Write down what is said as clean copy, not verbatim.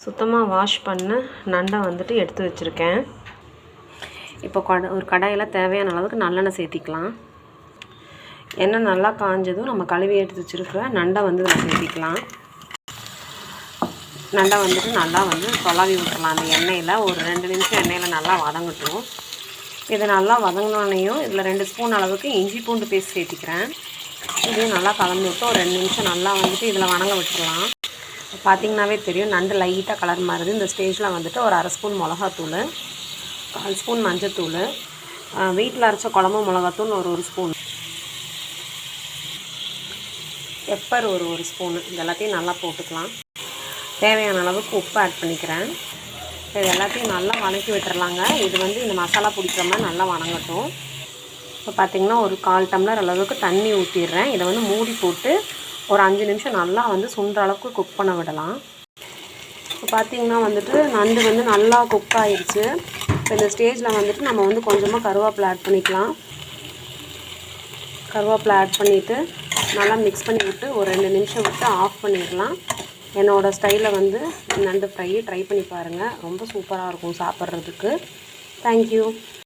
சுத்தமாக வாஷ் பண்ண நண்டை வந்துட்டு எடுத்து வச்சுருக்கேன். இப்போ ஒரு கடாயில் தேவையான அளவுக்கு நல்லெண்ணெய் சேர்த்திக்கலாம். எண்ணெய் நல்லா காஞ்சதும் நம்ம கழுவி எடுத்து வச்சுருக்கிற நண்டை வந்து இதில் சேர்த்திக்கலாம். நண்டை வந்துட்டு நல்லா தொலாவி விட்டுறலாம். அந்த எண்ணெயில் ஒரு 2 நிமிஷம் எண்ணெயில் நல்லா வதங்கட்டும். இது நல்லா வதங்கினோன்னையும் இதில் 2 ஸ்பூன் அளவுக்கு இஞ்சி பூண்டு பேஸ்ட் சேர்த்திக்கிறேன். இதையும் நல்லா கலந்து விட்டு ஒரு 2 நிமிஷம் நல்லா இதில் வணங்க விட்டுடலாம். பார்த்திங்கனாவே தெரியும் நண்டு லைட்டாக கலர் மாறுது. இந்த ஸ்டேஜில் வந்துட்டு ஒரு 1/2 ஸ்பூன் மிளகாத்தூள், 1/4 ஸ்பூன் மஞ்சத்தூள், வீட்டில் அரைச்ச குழம்பு மிளகாத்தூள் ஒரு ஸ்பூன், பெப்பர் ஒரு ஸ்பூனு, இது எல்லாத்தையும் நல்லா போட்டுக்கலாம். தேவையான அளவுக்கு உப்பு ஆட் பண்ணிக்கிறேன். இது எல்லாத்தையும் நல்லா வதக்கி விட்டுறலாங்க. இது இந்த மசாலா பிடிக்கிற மாதிரி நல்லா வணங்கட்டும். இப்போ பார்த்திங்கன்னா ஒரு 1/4 டம்ளர் அளவுக்கு தண்ணி ஊற்றிடுறேன். இதை மூடி போட்டு ஒரு 5 நிமிஷம் நல்லா சுண்டுற அளவுக்கு குக் பண்ண விடலாம். இப்போ பார்த்திங்கன்னா நண்டு நல்லா குக் ஆகிடுச்சு. இப்போ இந்த ஸ்டேஜில் நம்ம கொஞ்சமாக கருவேப்பிலை ஆட் பண்ணிக்கலாம். கருவேப்பிலை ஆட் பண்ணிவிட்டு நல்லா மிக்ஸ் பண்ணி விட்டு ஒரு 2 நிமிஷம் விட்டு ஆஃப் பண்ணிடலாம். என்னோடய ஸ்டைலில் நண்டு ஃப்ரை ட்ரை பண்ணி பாருங்கள். ரொம்ப சூப்பராக இருக்கும் சாப்பிட்றதுக்கு. தேங்க்யூ.